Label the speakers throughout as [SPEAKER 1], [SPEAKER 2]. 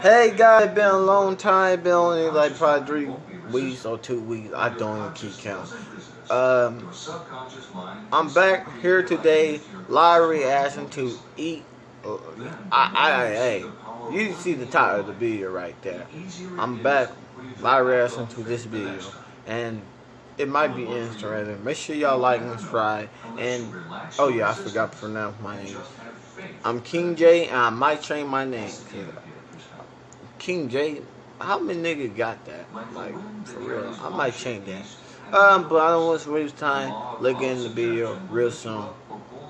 [SPEAKER 1] Hey guys, it's been a long time, been only like probably 3 weeks or 2 weeks. I don't even keep count. I'm back here today, live reaction to eat. Hey, you see the title of the video right there. I'm back, live reaction to this video, and it might be interesting. Make sure y'all like and subscribe. And oh yeah, I forgot to pronounce my name. I'm King J, and I might change my name. King J, how many niggas got that? Like, for real, I might change that. But I don't want to waste time. Look in the video real soon.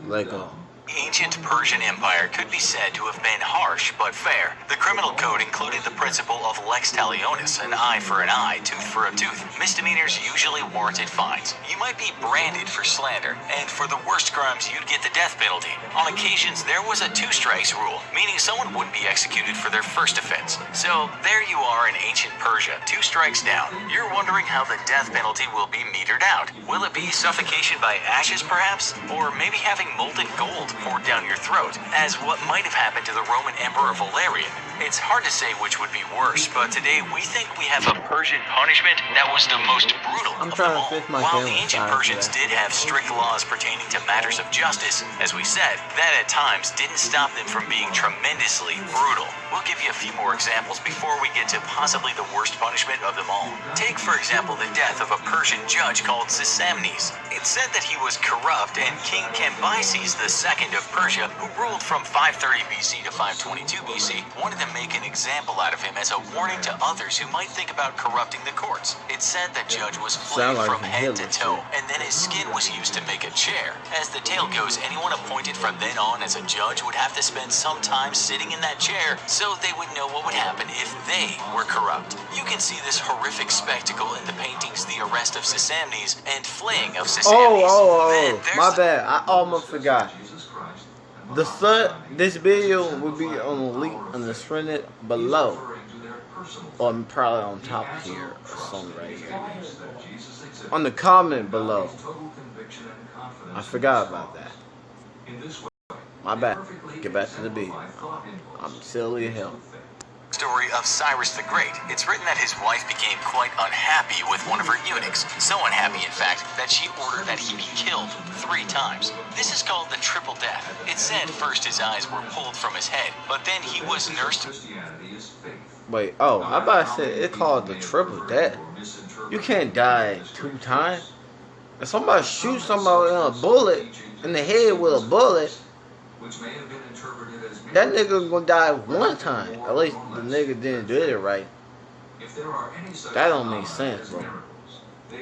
[SPEAKER 1] Let go.
[SPEAKER 2] The ancient Persian Empire could be said to have been harsh but fair. The criminal code included the principle of lex talionis, an eye for an eye, tooth for a tooth. Misdemeanors usually warranted fines. You might be branded for slander, and for the worst crimes you'd get the death penalty. On occasions, there was a 2 strikes rule, meaning someone wouldn't be executed for their first offense. So there you are in ancient Persia, 2 strikes down. You're wondering how the death penalty will be metered out. Will it be suffocation by ashes perhaps? Or maybe having molten gold poured down your throat, as what might have happened to the Roman Emperor Valerian? It's hard to say which would be worse, but today we think we have a Persian punishment that was the most brutal of them all. While the ancient Persians did have strict laws pertaining to matters of justice, as we said, that at times didn't stop them from being tremendously brutal. We'll give you a few more examples before we get to possibly the worst punishment of them all. Take, for example, the death of a Persian judge called Scaphism. It's said that he was corrupt, and King Cambyses II of Persia, who ruled from 530 BC to 522 BC, wanted to make an example out of him as a warning to others who might think about corrupting the courts. It's said that judge was flayed from head to toe, and then his skin was used to make a chair. As the tale goes, anyone appointed from then on as a judge would have to spend some time sitting in that chair so they would know what would happen if they were corrupt. You can see this horrific spectacle in the paintings The Arrest of Scaphism and Flaying of Scaphism.
[SPEAKER 1] My bad. I almost forgot. This video will be on the link on the screen below, or probably on top here or something right here. On the comment below. I forgot about that. My bad. Get back to the video. I'm silly as hell.
[SPEAKER 2] Story of Cyrus the Great. It's written that his wife became quite unhappy with one of her eunuchs. So unhappy, in fact, that she ordered that he be killed 3 times. This is called the triple death. It said first his eyes were pulled from his head, but then he was nursed.
[SPEAKER 1] Wait, oh, I about to say it's called the triple death. You can't die 2 times. If somebody shoots somebody in the head with a bullet, that nigga gonna die 1 time. At least the nigga didn't do it right. That don't make sense, bro.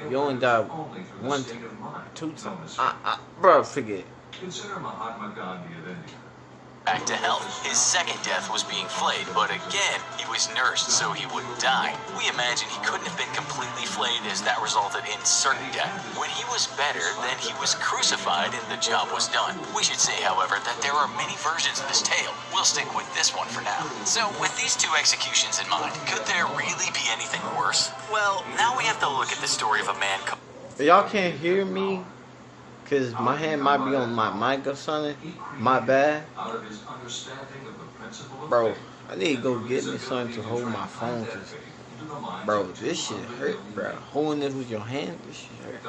[SPEAKER 1] You only die 1 time, 2 times. Bro, forget.
[SPEAKER 2] Back to health. His second death was being flayed, but again, he was nursed so he wouldn't die. We imagine he couldn't have been completely flayed, as that resulted in certain death. When he was better, then he was crucified and the job was done. We should say, however, that there are many versions of this tale. We'll stick with this one for now. So, with these 2 executions in mind, could there really be anything worse? Well, now we have to look at the story of a man called...
[SPEAKER 1] Y'all can't hear me? Cause my hand might be on my mic or something. My bad. Bro, I need to go get me something to hold my phone. Cause, bro, this shit hurt, bro. Holding this with your hand, this shit hurt.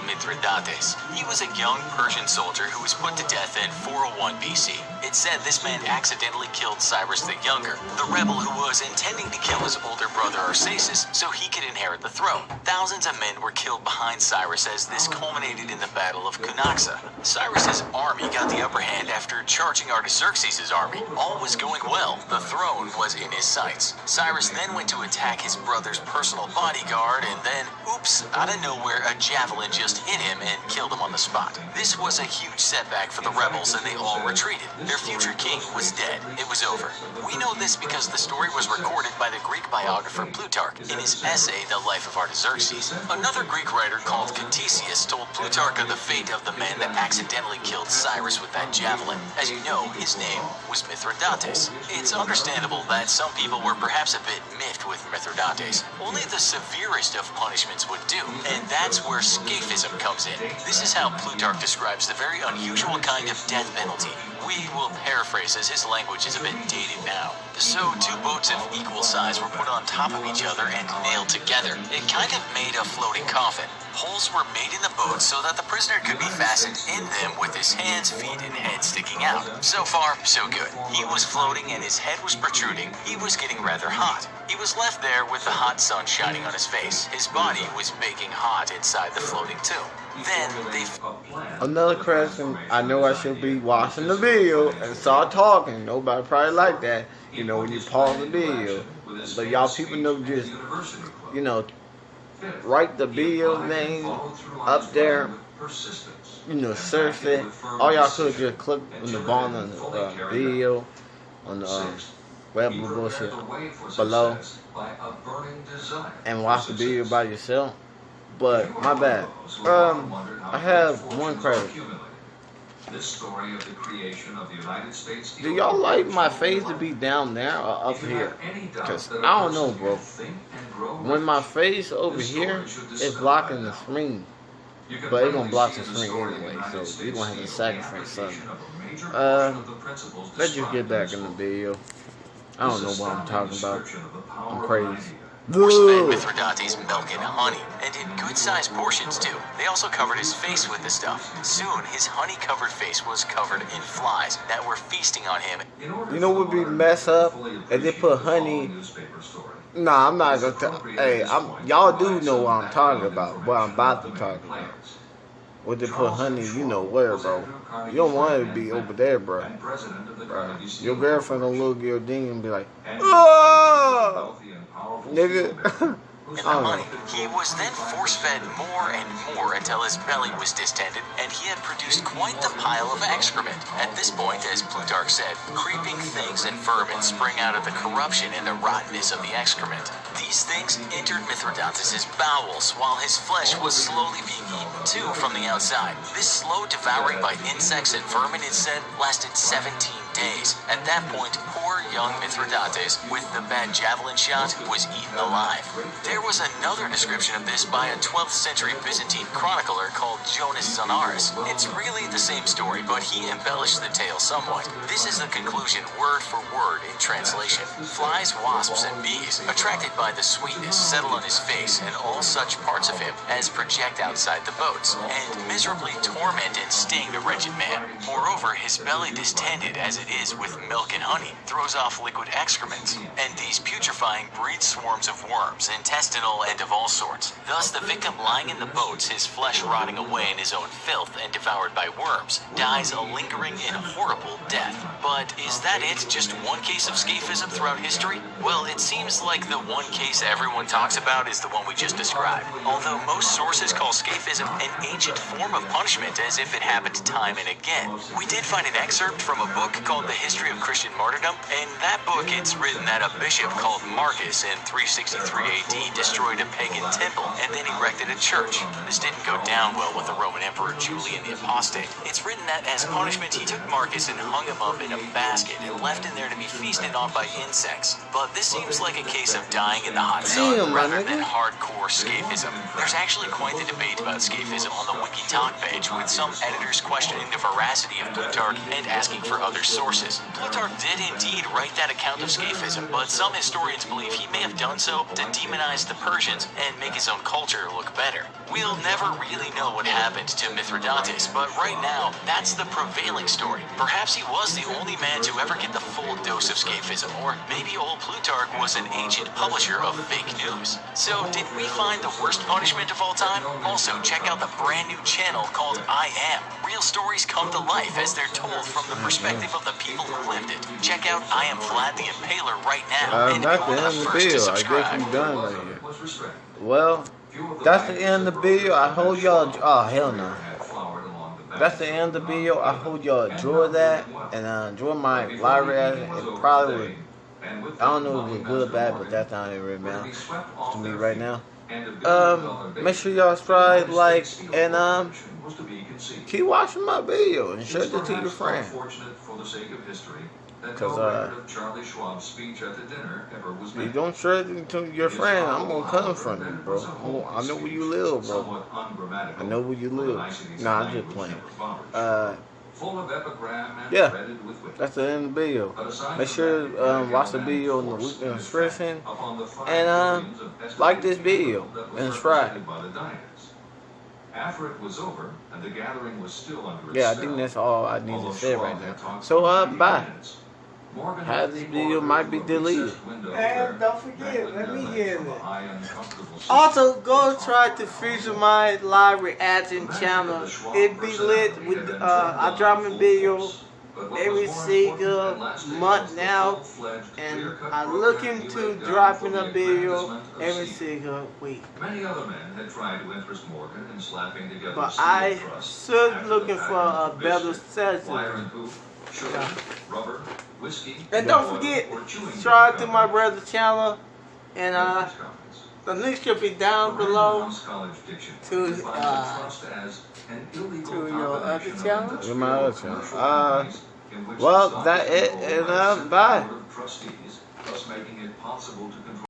[SPEAKER 2] Mithridates. He was a young Persian soldier who was put to death in 401 BC. It said this man accidentally killed Cyrus the Younger, the rebel who was intending to kill his older brother Arsaces so he could inherit the throne. Thousands of men were killed behind Cyrus as this culminated in the Battle of Cunaxa. Cyrus's army got the upper hand after charging Artaxerxes' army. All was going well. The throne was in his sights. Cyrus then went to attack his brother's personal bodyguard, and then, oops, out of nowhere, a javelin just hit him and killed him on the spot. This was a huge setback for the rebels, and they all retreated. Their future king was dead. It was over. We know this because the story was recorded by the Greek biographer Plutarch in his essay, The Life of Artaxerxes. Another Greek writer called Ctesias told Plutarch of the fate of the man that accidentally killed Cyrus with that javelin. As you know, his name was Mithridates. It's understandable that some people were perhaps a bit miffed with Mithridates. Only the severest of punishments would do, and that's where Scaphism comes in. This is how Plutarch describes the very unusual kind of death penalty. We will paraphrase as his language is a bit dated now. The So 2 boats of equal size were put on top of each other and nailed together. It kind of made a floating coffin. Holes were made in the boats so that the prisoner could be fastened in them with his hands, feet, and head sticking out. So far, so good. He was floating and his head was protruding. He was getting rather hot. He was left there with the hot sun shining on his face. His body was baking hot inside the floating tomb. Then they...
[SPEAKER 1] Another question, I know I should be watching the video and start talking. Nobody probably like that, you know, when you pause the video. But y'all people know just, you know, write the video name up there, you know, search it. All y'all could just click on the bottom of the video, on the web bullshit below, and watch the video by yourself. But my bad. I have one credit. Do y'all like my face to be down there or up here? Cause I don't know, bro. When my face over here is blocking the screen, but it's gonna block the screen anyway, so you're gonna have to sacrifice something. Let's just get back in the video. I don't know what I'm talking about. I'm crazy.
[SPEAKER 2] Horse fed Mithridates milk and honey, and in good-sized portions too. They also covered his face with the stuff. Soon, his honey-covered face was covered in flies that were feasting on him.
[SPEAKER 1] You know what would be mess up? If they put honey... Nah, I'm not gonna tell... Hey, y'all do know what I'm talking about. What I'm about to talk about. What they put honey, you know where, bro. You don't want it to be over there, bro. Your girlfriend gonna look at your ding and be like, oh! Nigga.
[SPEAKER 2] In the honey, he was then force-fed more and more until his belly was distended, and he had produced quite the pile of excrement. At this point, as Plutarch said, creeping things and vermin sprang out of the corruption and the rottenness of the excrement. These things entered Mithridates' bowels, while his flesh was slowly being eaten too from the outside. This slow devouring by insects and vermin, it said, lasted 17 days. At that point, poor young Mithridates, with the bad javelin shot, was eaten alive. There was another description of this by a 12th century Byzantine chronicler called Jonas Zonaras. It's really the same story, but he embellished the tale somewhat. This is the conclusion word for word in translation. Flies, wasps, and bees, attracted by the sweetness, settle on his face and all such parts of him as project outside the boats, and miserably torment and sting the wretched man. Moreover, his belly distended, as it is with milk and honey, throws off liquid excrement, and these putrefying breed swarms of worms, intestinal and of all sorts. Thus the victim lying in the boats, his flesh rotting away in his own filth and devoured by worms, dies a lingering and horrible death. But is that it? Just one case of Scaphism throughout history? Well, it seems like the one case everyone talks about is the one we just described. Although most sources call Scaphism an ancient form of punishment, as if it happened time and again. We did find an excerpt from a book called The History of Christian Martyrdom. In that book, it's written that a bishop called Marcus in 363 AD destroyed a pagan temple and then erected a church. This didn't go down well with the Roman Emperor Julian the Apostate. It's written that as punishment, he took Marcus and hung him up in a basket and left him there to be feasted on by insects. But this seems like a case of dying in the hot sun rather than hardcore Scaphism. There's actually quite the debate about Scaphism on the Wiki Talk page, with some editors questioning the veracity of Plutarch and asking for other sources. Plutarch did indeed write that account of Scaphism, but some historians believe he may have done so to demonize the Persians and make his own culture look better. We'll never really know what happened to Mithridates, but right now, that's the prevailing story. Perhaps he was the only man to ever get the full dose of Scaphism, or maybe old Plutarch was an ancient publisher of fake news. So, did we find the worst punishment of all time? Also, check out the brand new channel called I Am. Real stories come to life as they're told from the perspective of the people who lived it. Check out I Am Vlad the Impaler right now, and
[SPEAKER 1] that's
[SPEAKER 2] be
[SPEAKER 1] the
[SPEAKER 2] one of
[SPEAKER 1] end
[SPEAKER 2] the
[SPEAKER 1] of the
[SPEAKER 2] first to
[SPEAKER 1] video. I
[SPEAKER 2] subscribe.
[SPEAKER 1] guess we done right here. Well, that's the end of the video. I hope y'all... Oh, hell no. That's the end of the video. I hope y'all enjoy that and enjoy my live reaction. It probably would... I don't know if it was good or bad, but that's not it right now to me right now. Make sure y'all subscribe, like, and keep watching my video and share it to your friends. Because if you don't share it to your friend, I'm gonna come from you, bro. I know where you live, bro. I know where you live. Nah, I'm just playing.
[SPEAKER 3] full of epigram and
[SPEAKER 1] Yeah.
[SPEAKER 3] threaded with wit.
[SPEAKER 1] That's the end of the video.
[SPEAKER 3] But aside
[SPEAKER 1] Make
[SPEAKER 3] from
[SPEAKER 1] sure
[SPEAKER 3] that,
[SPEAKER 1] watch the
[SPEAKER 3] man
[SPEAKER 1] video in the
[SPEAKER 3] forced
[SPEAKER 1] weekend
[SPEAKER 3] and
[SPEAKER 1] description.
[SPEAKER 3] upon the 5
[SPEAKER 1] And
[SPEAKER 3] billions of
[SPEAKER 1] like this
[SPEAKER 3] estimated
[SPEAKER 1] video
[SPEAKER 3] capital that was
[SPEAKER 1] and subscribe.
[SPEAKER 3] represented by the diners. After it was over and the gathering was still under its
[SPEAKER 1] Yeah, I
[SPEAKER 3] spell,
[SPEAKER 1] think that's all I need to
[SPEAKER 3] although
[SPEAKER 1] say
[SPEAKER 3] Schwab
[SPEAKER 1] right
[SPEAKER 3] had
[SPEAKER 1] now.
[SPEAKER 3] talked
[SPEAKER 1] So
[SPEAKER 3] for 90
[SPEAKER 1] bye.
[SPEAKER 3] minutes, Morgan
[SPEAKER 1] How
[SPEAKER 3] had
[SPEAKER 1] this
[SPEAKER 3] people
[SPEAKER 1] video
[SPEAKER 3] ordered
[SPEAKER 1] might be
[SPEAKER 3] to a
[SPEAKER 1] deleted.
[SPEAKER 3] recessed window
[SPEAKER 4] And
[SPEAKER 3] where
[SPEAKER 4] don't forget,
[SPEAKER 3] Jacqueline
[SPEAKER 4] let me
[SPEAKER 3] led
[SPEAKER 4] hear
[SPEAKER 3] from a
[SPEAKER 4] this.
[SPEAKER 3] high uncomfortable seat.
[SPEAKER 4] Also, go try to feature my live reaction channel. It be lit with I drop a video every single month now, and I look into dropping a video every single week.
[SPEAKER 3] Many other men had tried to interest Morgan in slapping together
[SPEAKER 4] But
[SPEAKER 3] steel
[SPEAKER 4] I
[SPEAKER 3] truss
[SPEAKER 4] should
[SPEAKER 3] after
[SPEAKER 4] looking
[SPEAKER 3] the
[SPEAKER 4] for a
[SPEAKER 3] pattern of
[SPEAKER 4] better
[SPEAKER 3] biscuit, wire
[SPEAKER 4] session.
[SPEAKER 3] and hoop, sugar, rubber, whiskey,
[SPEAKER 4] And don't
[SPEAKER 3] oil,
[SPEAKER 4] forget,
[SPEAKER 3] or chewing
[SPEAKER 4] subscribe
[SPEAKER 3] gum
[SPEAKER 4] to my
[SPEAKER 3] companies
[SPEAKER 4] brother's channel, and
[SPEAKER 3] and press companies.
[SPEAKER 4] the link should be down
[SPEAKER 3] The
[SPEAKER 4] below.
[SPEAKER 3] Random House College Dictionary
[SPEAKER 4] to,
[SPEAKER 3] defines a trust as an illegal
[SPEAKER 4] to your other
[SPEAKER 3] combination of
[SPEAKER 4] channel?
[SPEAKER 3] industrial
[SPEAKER 1] To my other
[SPEAKER 3] or
[SPEAKER 1] channel.
[SPEAKER 3] commercial companies in which the
[SPEAKER 1] well,
[SPEAKER 3] stock
[SPEAKER 1] that
[SPEAKER 3] is
[SPEAKER 1] it,
[SPEAKER 3] controlled
[SPEAKER 1] and
[SPEAKER 3] by a central
[SPEAKER 1] bye.
[SPEAKER 3] board of trustees, thus making it possible to control